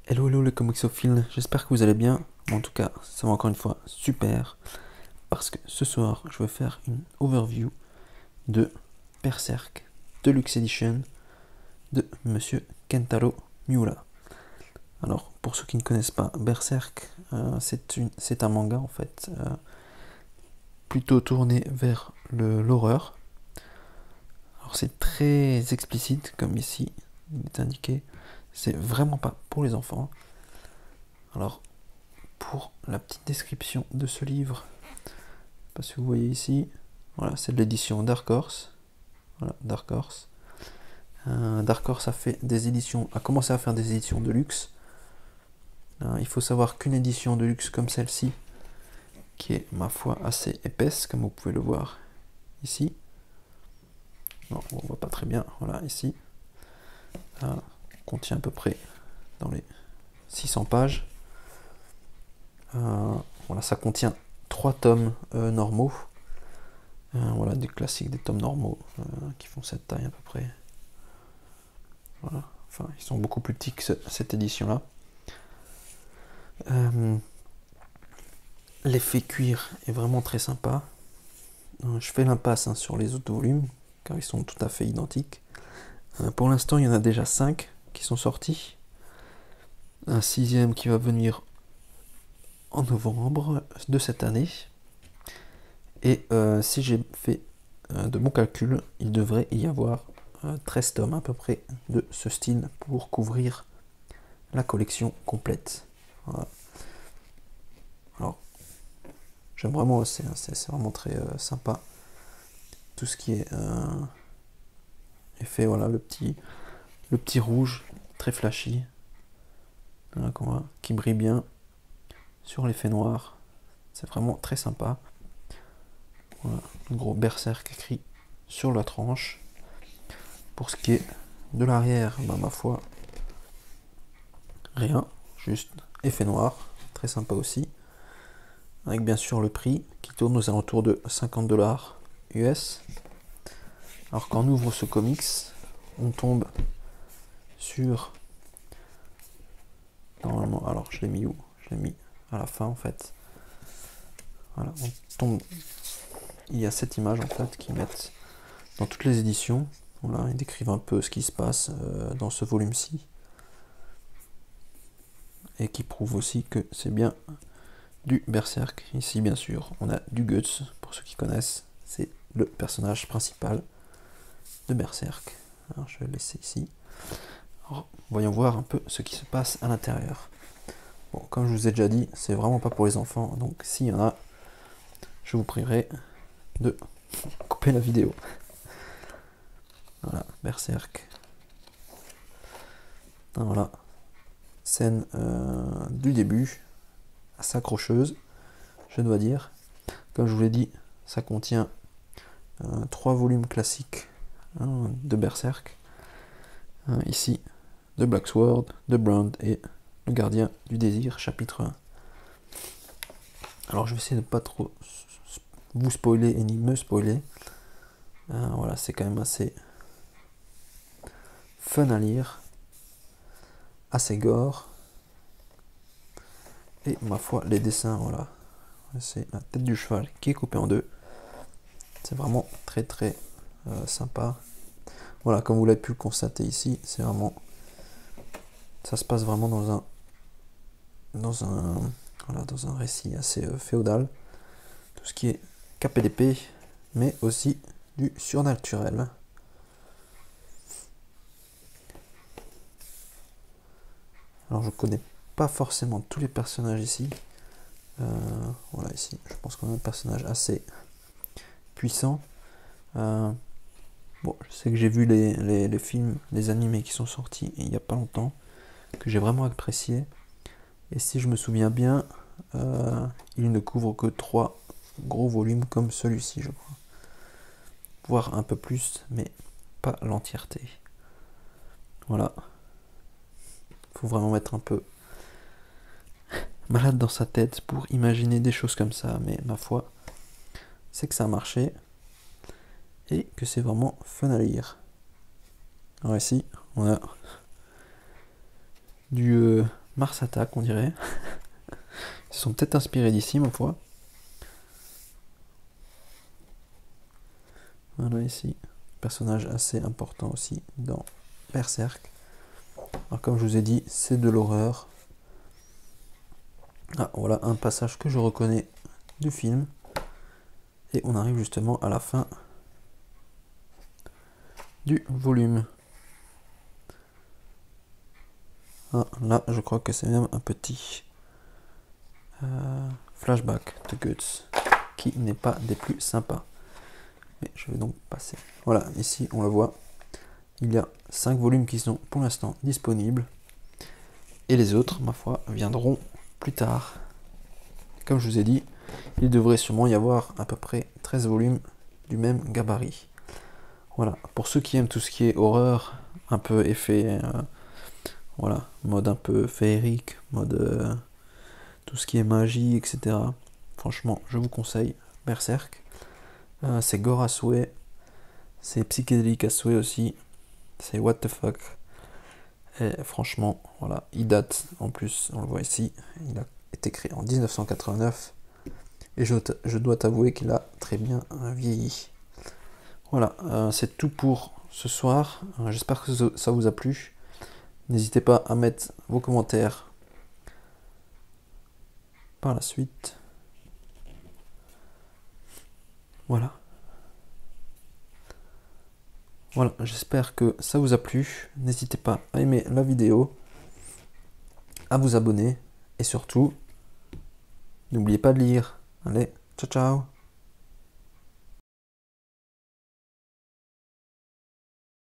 Hello hello les comicsophiles, j'espère que vous allez bien. En tout cas, ça va encore une fois super, parce que ce soir, je vais faire une overview de Berserk Deluxe Edition de Monsieur Kentaro Miura. Alors, pour ceux qui ne connaissent pas Berserk, c'est un manga en fait, plutôt tourné vers l'horreur. Alors c'est très explicite, comme ici il est indiqué, c'est vraiment pas pour les enfants. Alors, pour la petite description de ce livre, parce que vous voyez ici, voilà, c'est de l'édition Dark Horse. Voilà, Dark Horse. Dark Horse a commencé à faire des éditions de luxe. Il faut savoir qu'une édition de luxe comme celle-ci, qui est ma foi assez épaisse, comme vous pouvez le voir ici. Non, on voit pas très bien. Voilà, ici, contient à peu près dans les 600 pages. Voilà, ça contient 3 tomes normaux. Voilà, des classiques, des tomes normaux qui font cette taille à peu près. Voilà, enfin, ils sont beaucoup plus petits que cette édition-là. L'effet cuir est vraiment très sympa. Je fais l'impasse sur les autres volumes, car ils sont tout à fait identiques. Pour l'instant, il y en a déjà 5 qui sont sortis. Un 6e qui va venir en novembre de cette année. Et si j'ai fait de bons calculs, il devrait y avoir 13 tomes à peu près de ce style pour couvrir la collection complète. Voilà. Alors, j'aime vraiment, c'est vraiment très sympa. Tout ce qui est effet, voilà, le petit rouge, très flashy, voilà, qui brille bien sur l'effet noir. C'est vraiment très sympa. Voilà, un gros berserk écrit sur la tranche. Pour ce qui est de l'arrière, bah, ma foi, rien, juste effet noir, très sympa aussi. Avec bien sûr le prix qui tourne aux alentours de 50$ US. Alors quand on ouvre ce comics, on tombe sur... Normalement, alors je l'ai mis où? Je l'ai mis à la fin en fait. Voilà, on tombe... Il y a cette image en fait qu'ils mettent dans toutes les éditions. Voilà, ils décrivent un peu ce qui se passe dans ce volume-ci. Et qui prouve aussi que c'est bien du Berserk. Ici bien sûr, on a du Guts, pour ceux qui connaissent. C'est le personnage principal de Berserk. Alors je vais le laisser ici. Alors, voyons voir un peu ce qui se passe à l'intérieur. Bon, comme je vous ai déjà dit, c'est vraiment pas pour les enfants, donc s'il y en a, je vous prierai de couper la vidéo. Voilà, Berserk. Voilà, scène du début, assez accrocheuse, je dois dire. Comme je vous l'ai dit, ça contient 3 volumes classiques de Berserk. Ici, de Black Sword, de Brand et le Gardien du Désir, chapitre 1. Alors je vais essayer de pas trop vous spoiler et ni me spoiler. Voilà, c'est quand même assez fun à lire, assez gore. Et ma foi, les dessins, voilà. C'est la tête du cheval qui est coupée en deux. C'est vraiment très très sympa. Voilà, comme vous l'avez pu le constater ici, c'est vraiment... Ça se passe vraiment dans un récit assez féodal. Tout ce qui est capé d'épée, mais aussi du surnaturel. Alors je connais pas forcément tous les personnages ici. Voilà, ici, je pense qu'on a un personnage assez puissant. Bon, je sais que j'ai vu les films, les animés qui sont sortis il n'y a pas longtemps, que j'ai vraiment apprécié. Et si je me souviens bien, il ne couvre que 3 gros volumes comme celui-ci, je crois. Voire un peu plus, mais pas l'entièreté. Voilà. Faut vraiment être un peu malade dans sa tête pour imaginer des choses comme ça, mais ma foi, c'est que ça a marché et que c'est vraiment fun à lire. Alors ici, on a du Mars Attack, on dirait. Ils se sont peut-être inspirés d'ici, ma foi. Voilà, ici. Personnage assez important aussi dans Berserk. Alors, comme je vous ai dit, c'est de l'horreur. Ah, voilà un passage que je reconnais du film. Et on arrive justement à la fin du volume. Ah, là, je crois que c'est même un petit flashback de Guts, qui n'est pas des plus sympas. Mais je vais donc passer. Voilà, ici on le voit. Il y a 5 volumes qui sont pour l'instant disponibles. Et les autres, ma foi, viendront plus tard. Comme je vous ai dit, il devrait sûrement y avoir à peu près 13 volumes du même gabarit. Voilà, pour ceux qui aiment tout ce qui est horreur, un peu effet, voilà, mode un peu féerique, mode tout ce qui est magie, etc. Franchement, je vous conseille Berserk. C'est gore à souhait, c'est psychédélique à souhait aussi, c'est what the fuck. Et franchement, voilà, il date, en plus, on le voit ici, il a été créé en 1989, et je dois t'avouer qu'il a très bien vieilli. Voilà, c'est tout pour ce soir, j'espère que ça vous a plu. N'hésitez pas à mettre vos commentaires par la suite. Voilà. Voilà, j'espère que ça vous a plu. N'hésitez pas à aimer la vidéo, à vous abonner et surtout, n'oubliez pas de lire. Allez, ciao ciao!